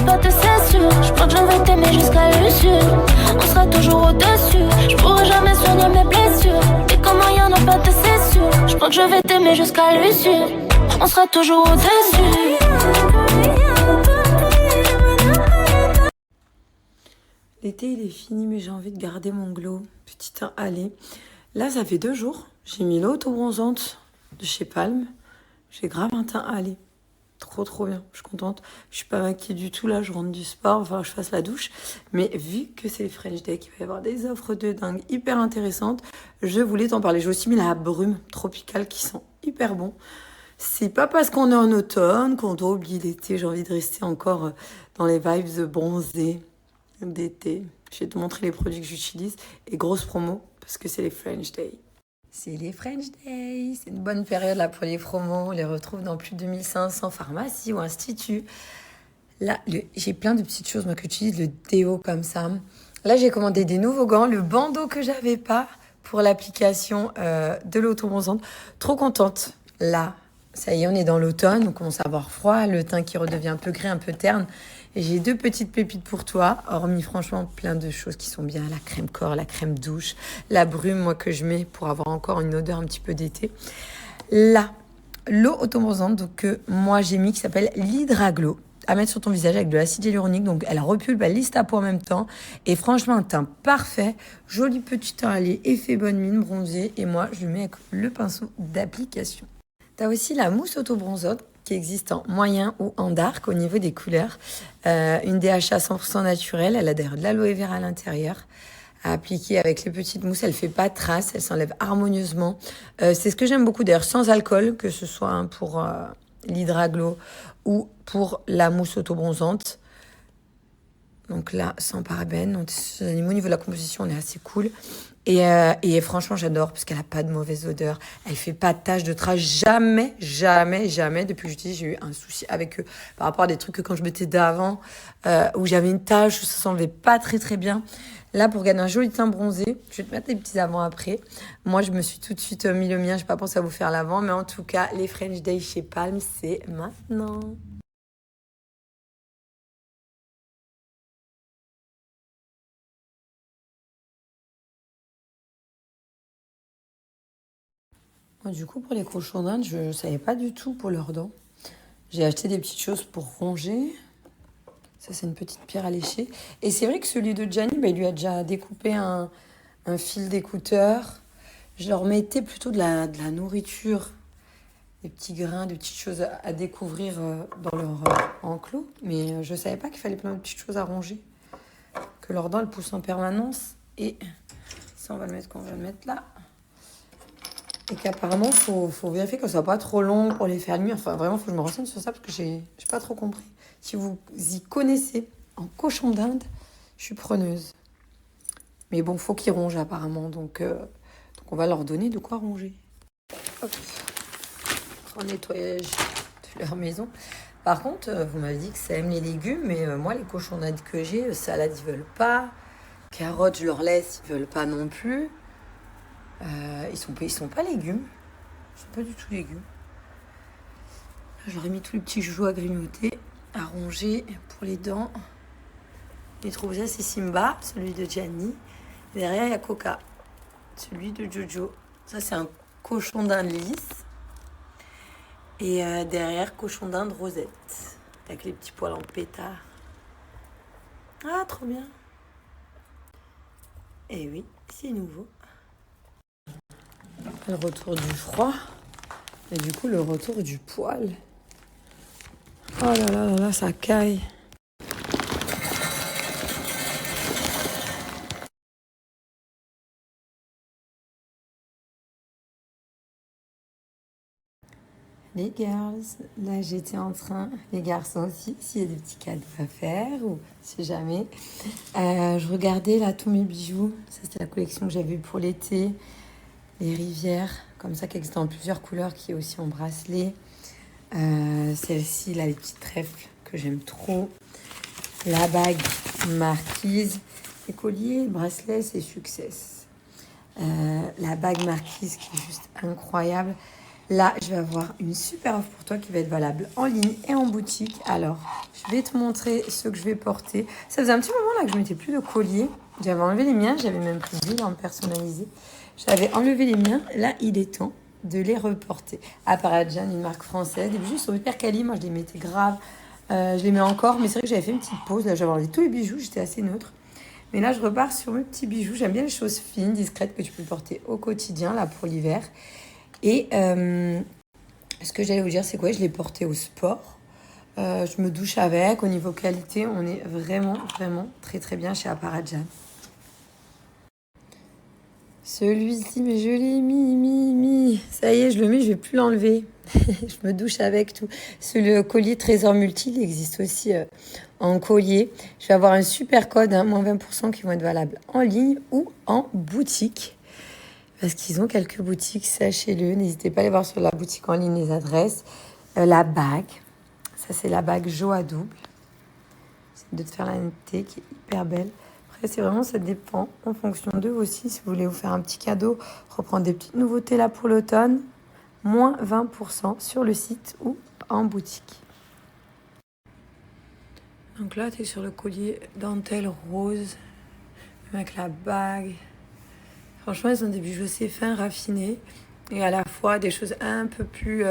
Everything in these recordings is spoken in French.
pas de cessure. Je crois que je vais t'aimer jusqu'à l'usure. On sera toujours au-dessus. Je pourrai jamais soigner mes blessures. Et comment y'en a pas de cessure. Je crois que je vais t'aimer jusqu'à l'usure. On sera toujours au-dessus. L'été il est fini mais j'ai envie de garder mon glow. Petit teint allé. Là ça fait 2 jours. J'ai mis l'eau auto-bronzante de chez Palm. J'ai grave un teint allé. Trop bien, je suis contente. Je suis pas maquillée du tout là, je rentre du sport, enfin je fasse la douche. Mais vu que c'est les French Day, qu'il va y avoir des offres de dingue hyper intéressantes, je voulais t'en parler. J'ai aussi mis la brume tropicale qui sent hyper bon. C'est pas parce qu'on est en automne qu'on doit oublier l'été. J'ai envie de rester encore dans les vibes bronzées d'été. Je vais te montrer les produits que j'utilise. Et grosse promo, parce que c'est les French Day. C'est les French Day. C'est une bonne période là pour les promos. On les retrouve dans plus de 2500 pharmacies ou instituts. Là, j'ai plein de petites choses moi que j'utilise. Le déo comme ça. Là, j'ai commandé des nouveaux gants. Le bandeau que j'avais pas pour l'application de l'auto-bronzante. Trop contente. Là, ça y est, on est dans l'automne. On commence à avoir froid. Le teint qui redevient un peu gris, un peu terne. Et j'ai 2 petites pépites pour toi, hormis franchement plein de choses qui sont bien. La crème corps, la crème douche, la brume, moi, que je mets pour avoir encore une odeur un petit peu d'été. Là, l'eau auto-bronzante, donc que moi j'ai mis, qui s'appelle l'Hydraglow, à mettre sur ton visage avec de l'acide hyaluronique. Donc elle repulpe, elle lisse ta peau en même temps. Et franchement, un teint parfait. Joli petit teint allé, effet bonne mine, bronzé. Et moi, je le mets avec le pinceau d'application. T'as aussi la mousse auto-bronzante qui existe en moyen ou en dark au niveau des couleurs. Une DHA 100% naturelle, elle a d'ailleurs de l'aloe vera à l'intérieur. À appliquer avec les petites mousses, elle fait pas de traces, elle s'enlève harmonieusement. C'est ce que j'aime beaucoup d'ailleurs, sans alcool, que ce soit pour l'Hydraglow ou pour la mousse auto-bronzante. Donc là, sans parabènes. Donc, au niveau de la composition, on est assez cool. Et franchement, j'adore parce qu'elle n'a pas de mauvaise odeur. Elle fait pas de taches de traces. Jamais, depuis que j'utilise, j'ai eu un souci avec eux. Par rapport à des trucs que quand je mettais d'avant, où j'avais une tache, ça s'enlevait pas très bien. Là, pour gagner un joli teint bronzé, je vais te mettre les petits avant-après. Moi, je me suis tout de suite mis le mien. Je n'ai pas pensé à vous faire l'avant. Mais en tout cas, les French Day chez Palm, c'est maintenant. Moi, du coup, pour les cochons d'Inde, je ne savais pas du tout pour leurs dents. J'ai acheté des petites choses pour ronger. Ça, c'est une petite pierre à lécher. Et c'est vrai que celui de Gianni, il lui a déjà découpé un fil d'écouteur. Je leur mettais plutôt de la nourriture, des petits grains, des petites choses à découvrir dans leur enclos. Mais je ne savais pas qu'il fallait plein de petites choses à ronger. Que leurs dents, elles poussent en permanence. Et ça, on va le mettre quand on va le mettre là. Et qu'apparemment, faut vérifier que ce soit pas trop long pour les faire nuire. Enfin, vraiment, il faut que je me renseigne sur ça parce que j'ai pas trop compris. Si vous y connaissez en cochon d'Inde, je suis preneuse. Mais bon, faut qu'ils rongent apparemment. Donc on va leur donner de quoi ronger. Hop. En nettoyage de leur maison. Par contre, vous m'avez dit que ça aime les légumes. Mais moi, les cochons d'Inde que j'ai, salade, ils veulent pas. Carottes, je leur laisse, ils veulent pas non plus. Ils sont pas légumes. Ils sont pas du tout légumes. J'aurais mis tous les petits joujoux à grignoter, à ronger pour les dents. Les trousseaux, c'est Simba, celui de Gianni. Derrière, il y a Coca, celui de Jojo. Ça, c'est un cochon d'Inde lisse. Et derrière, cochon d'Inde rosette. Avec les petits poils en pétard. Ah, trop bien. Et oui, c'est nouveau. Le retour du froid. Et du coup, le retour du poil. Oh là, ça caille. Les girls, là j'étais en train, les garçons aussi, s'il y a des petits cadeaux à faire ou si jamais. Je regardais là tous mes bijoux. Ça, c'était la collection que j'avais eue pour l'été. Les rivières, comme ça, qui existent en plusieurs couleurs, qui est aussi en bracelet. Celle-ci, là, les petites trèfles que j'aime trop. La bague marquise. Les colliers, le bracelet, c'est Success. La bague marquise qui est juste incroyable. Là, je vais avoir une super offre pour toi qui va être valable en ligne et en boutique. Alors, je vais te montrer ce que je vais porter. Ça faisait un petit moment là que je mettais plus de collier. J'avais enlevé les miens, j'avais même pris 10 en personnalisé. J'avais enlevé les miens. Là, il est temps de les reporter. Apparadjan, une marque française. Les bijoux sont hyper quali. Moi, je les mettais grave. Je les mets encore, mais c'est vrai que j'avais fait une petite pause. Là, j'avais enlevé tous les bijoux. J'étais assez neutre. Mais là, je repars sur mes petits bijoux. J'aime bien les choses fines, discrètes que tu peux porter au quotidien, là, pour l'hiver. Et ce que j'allais vous dire, c'est quoi? Je l'ai porté au sport. Je me douche avec. Au niveau qualité, on est vraiment, vraiment très, très bien chez Apparadjan. Celui-ci, mais je l'ai mis. Ça y est, je le mets, je vais plus l'enlever. Je me douche avec tout. Le collier Trésor Multi, il existe aussi en collier. Je vais avoir un super code, hein, moins 20% qui vont être valables en ligne ou en boutique. Parce qu'ils ont quelques boutiques, sachez-le. N'hésitez pas à aller voir sur la boutique en ligne les adresses. La bague. Ça, c'est la bague Jo à double. C'est de te faire la netteté qui est hyper belle. Après, c'est vraiment, ça dépend en fonction de vous aussi. Si vous voulez vous faire un petit cadeau, reprendre des petites nouveautés là pour l'automne, moins 20% sur le site ou en boutique. Donc là, tu es sur le collier dentelle rose avec la bague. Franchement, ils ont des bijoux assez fins, raffinés et à la fois des choses un peu plus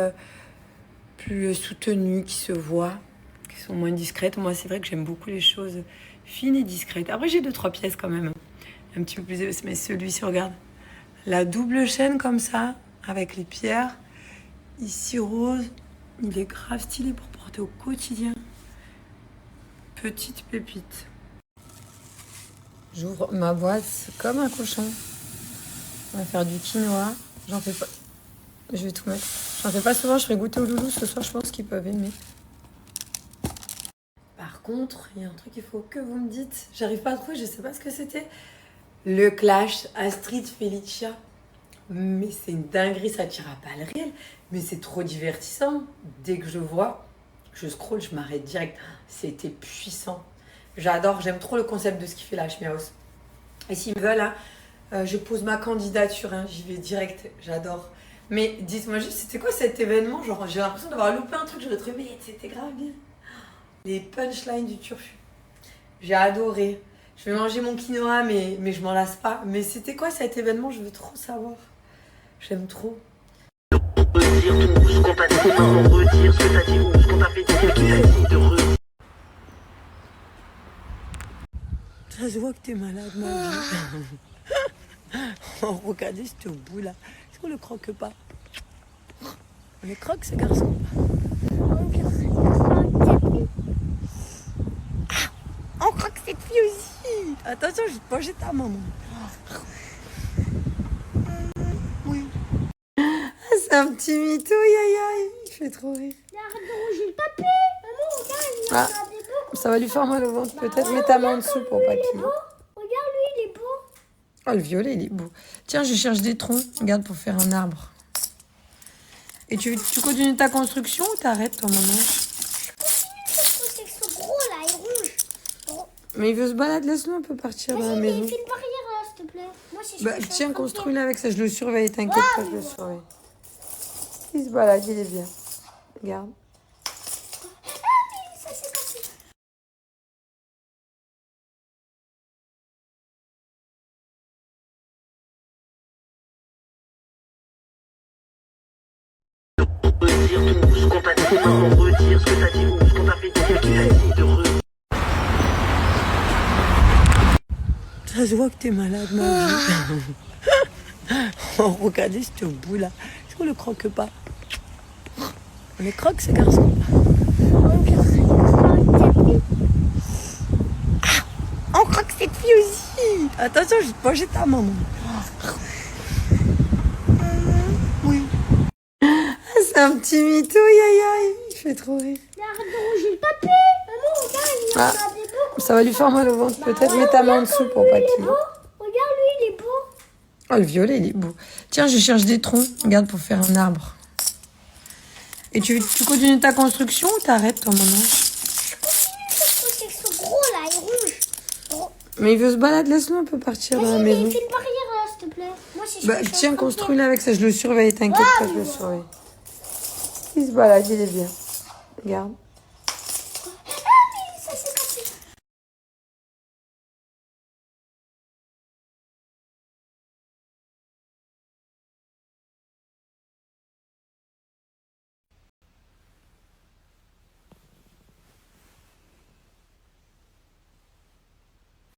soutenues qui se voient, qui sont moins discrètes. Moi, c'est vrai que j'aime beaucoup les choses fines et discrètes. Après, j'ai 2-3 pièces quand même, un petit peu plus, mais celui-ci, regarde, la double chaîne comme ça, avec les pierres, ici rose, il est grave stylé pour porter au quotidien. Petite pépite. J'ouvre ma boîte comme un cochon. On va faire du quinoa. J'en fais pas. Je vais tout mettre. J'en fais pas souvent, je ferai goûter aux loulous ce soir, je pense qu'ils peuvent aimer. Par contre, il y a un truc qu'il faut que vous me dites. J'arrive pas à trouver, je sais pas ce que c'était. Le clash Astrid Felicia. Mais c'est une dinguerie, ça tire à balles réelles. Mais c'est trop divertissant. Dès que je vois, je scrolle, je m'arrête direct. C'était puissant. J'adore, j'aime trop le concept de ce qu'il fait la Schmiaus. Et s'ils me veulent, hein, je pose ma candidature, hein, j'y vais direct, j'adore. Mais dites-moi juste, c'était quoi cet événement? Genre, j'ai l'impression d'avoir loupé un truc, je l'ai trouvé, mais c'était grave bien. Les punchlines du turfu. J'ai adoré. Je vais manger mon quinoa, mais je m'en lasse pas. Mais c'était quoi cet événement? Je veux trop savoir. J'aime trop. Redire tout ce qu'on t'a dit, maman, redire ce que t'as dit, ou ce qu'on t'a fait dire, qui t'a dit de redire. Ça se voit que t'es malade, ma vie. Oh, regardez ce bout-là. Est-ce qu'on le croque pas? On les croque, ce garçon. On croque cette fille aussi. Attention, je vais te manger ta maman. Oui. Ah, c'est un petit mytho, aïe. Il fait trop rire. J'ai le papier. Maman, regarde, il Ah, a des beaux. ça va lui faire mal au ventre. Peut-être mets ta main en dessous pour pas qu'il... Regarde, lui, il est beau. Oh, le violet, il est beau. Tiens, je cherche des troncs. Regarde, pour faire un arbre. Et tu continues ta construction ou t'arrêtes, toi, maman? Je continue parce que ce gros, là, il rouge. Mais il veut se balader, laisse-le un peu partir dans la Vas-y, mais maison. fais une barrière, là, s'il te plaît. Moi, c'est Bah, tiens, construis-le avec ça. Je le surveille, t'inquiète pas, je le surveille. Il se balade, il est bien. Regarde. Ça, c'est cassé. Redire tout ce qu'on t'a dit, maman, redire ce que t'as dit, ou ce qu'on t'a fait dire, qui t'a dit de redire. Ça se voit que t'es malade, ma vie. Oh, regardez ce bout-là. Est-ce qu'on le croque pas? On les croque, ce garçon. On croque cette fille aussi. Attention, je vais te manger ta maman. Oui. Ah, c'est un petit mytho, aïe. Il fait trop rire. Arrête de rougir le papier. Maman, regarde, il Ah, a des beaux. ça va lui faire mal au ventre. Peut-être mets ta main en dessous pour pas Il est qu'il... beau. Regarde, lui, il est beau. Oh, le violet, il est beau. Tiens, je cherche des troncs. Regarde, pour faire un arbre. Et tu continues ta construction ou t'arrêtes, toi, maman? Je continue parce que ce gros, là, il rouge. Mais il veut se balader, laisse-le un peu partir dans la Vas-y, mais maison. fais une barrière, là, s'il te plaît. Moi, c'est Bah, tiens, construis-le avec ça. Je le surveille, t'inquiète pas, je le surveille. il se balade, il est bien. Regarde.